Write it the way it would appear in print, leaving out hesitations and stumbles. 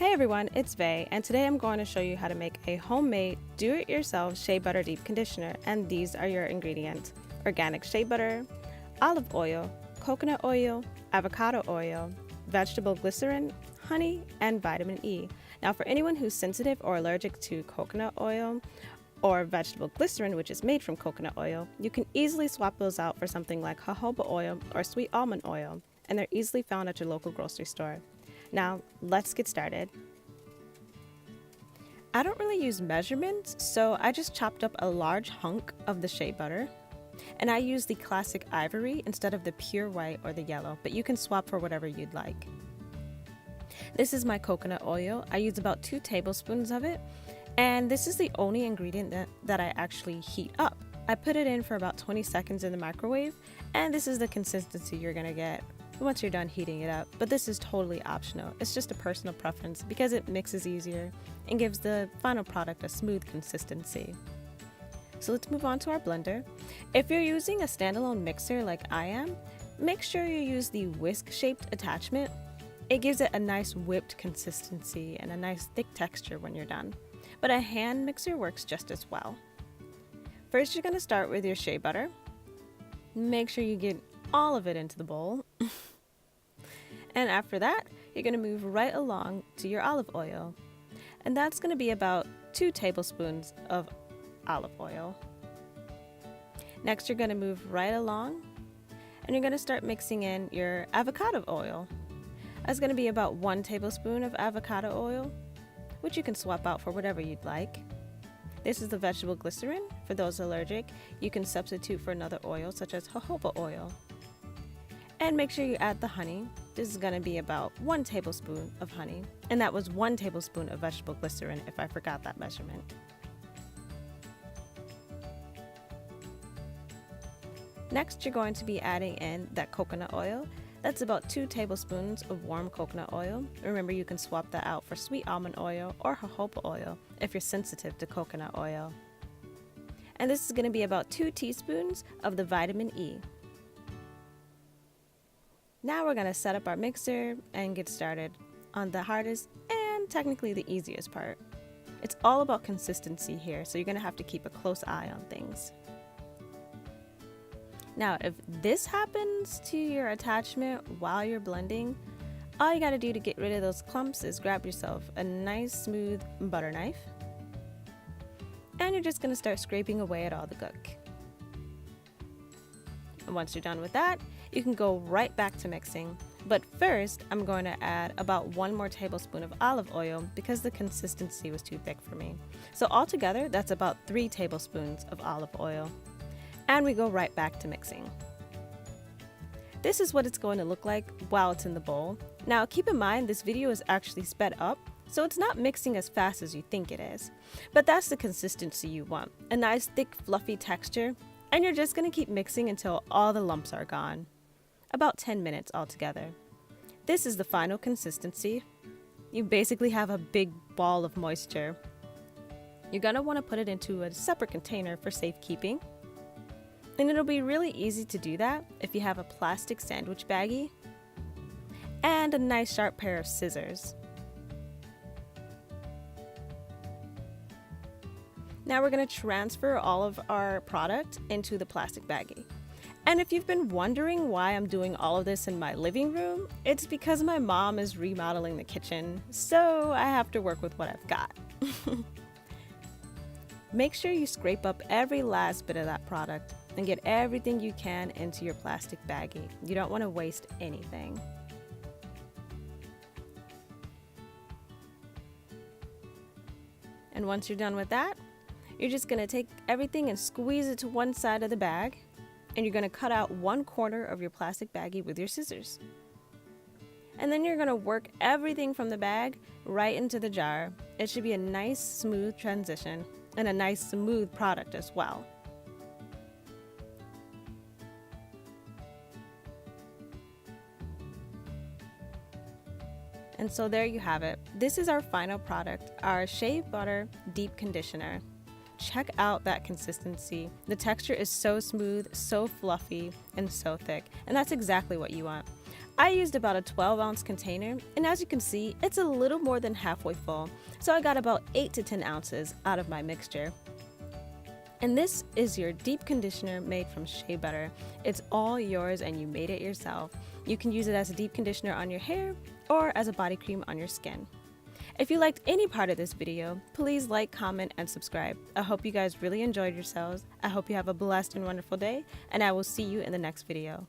Hey everyone, it's Vay, and today I'm going to show you how to make a homemade do-it-yourself shea butter deep conditioner, and these are your ingredients: organic shea butter, olive oil, coconut oil, avocado oil, vegetable glycerin, honey, and vitamin E. Now for anyone who's sensitive or allergic to coconut oil or vegetable glycerin, which is made from coconut oil, you can easily swap those out for something like jojoba oil or sweet almond oil, and they're easily found at your local grocery store. Now, let's get started. I don't really use measurements, so I just chopped up a large hunk of the shea butter, and I use the classic ivory instead of the pure white or the yellow, but you can swap for whatever you'd like. This is my coconut oil. I use about 2 tablespoons of it, and this is the only ingredient that I actually heat up. I put it in for about 20 seconds in the microwave, and this is the consistency you're gonna get once you're done heating it up, but this is totally optional. It's just a personal preference because it mixes easier and gives the final product a smooth consistency. So let's move on to our blender. If you're using a standalone mixer like I am, make sure you use the whisk-shaped attachment. It gives it a nice whipped consistency and a nice thick texture when you're done, but a hand mixer works just as well. First, you're going to start with your shea butter. Make sure you get all of it into the bowl. And after that, you're going to move right along to your olive oil. And that's going to be about 2 tablespoons of olive oil. Next, you're going to move right along and you're going to start mixing in your avocado oil. That's going to be about 1 tablespoon of avocado oil, which you can swap out for whatever you'd like. This is the vegetable glycerin. For those allergic, you can substitute for another oil such as jojoba oil. And make sure you add the honey. This is going to be about 1 tablespoon of honey. And that was 1 tablespoon of vegetable glycerin if I forgot that measurement. Next, you're going to be adding in that coconut oil. That's about 2 tablespoons of warm coconut oil. Remember, you can swap that out for sweet almond oil or jojoba oil if you're sensitive to coconut oil. And this is going to be about 2 teaspoons of the vitamin E. Now we're going to set up our mixer and get started on the hardest and technically the easiest part. It's all about consistency here, so you're going to have to keep a close eye on things. Now, if this happens to your attachment while you're blending, all you got to do to get rid of those clumps is grab yourself a nice smooth butter knife, and you're just going to start scraping away at all the gunk. And once you're done with that, you can go right back to mixing. But first, I'm going to add about 1 more tablespoon of olive oil because the consistency was too thick for me. So altogether, that's about 3 tablespoons of olive oil. And we go right back to mixing. This is what it's going to look like while it's in the bowl. Now keep in mind, this video is actually sped up, so it's not mixing as fast as you think it is. But that's the consistency you want, a nice thick fluffy texture, and you're just going to keep mixing until all the lumps are gone. About 10 minutes altogether. This is the final consistency. You basically have a big ball of moisture. You're going to want to put it into a separate container for safekeeping. And it'll be really easy to do that if you have a plastic sandwich baggie and a nice sharp pair of scissors. Now we're going to transfer all of our product into the plastic baggie. And if you've been wondering why I'm doing all of this in my living room, it's because my mom is remodeling the kitchen, so I have to work with what I've got. Make sure you scrape up every last bit of that product and get everything you can into your plastic baggie. You don't want to waste anything. And once you're done with that, you're just going to take everything and squeeze it to one side of the bag, and you're going to cut out 1 corner of your plastic baggie with your scissors. And then you're going to work everything from the bag right into the jar. It should be a nice smooth transition and a nice smooth product as well. And so there you have it. This is our final product, our shea butter deep conditioner. Check out that consistency. The texture is so smooth, so fluffy, and so thick, and that's exactly what you want. I used about a 12-ounce container, and as you can see, it's a little more than halfway full, so I got about 8 to 10 ounces out of my mixture. And this is your deep conditioner made from shea butter. It's all yours and you made it yourself. You can use it as a deep conditioner on your hair or as a body cream on your skin. If you liked any part of this video, please like, comment, and subscribe. I hope you guys really enjoyed yourselves. I hope you have a blessed and wonderful day, and I will see you in the next video.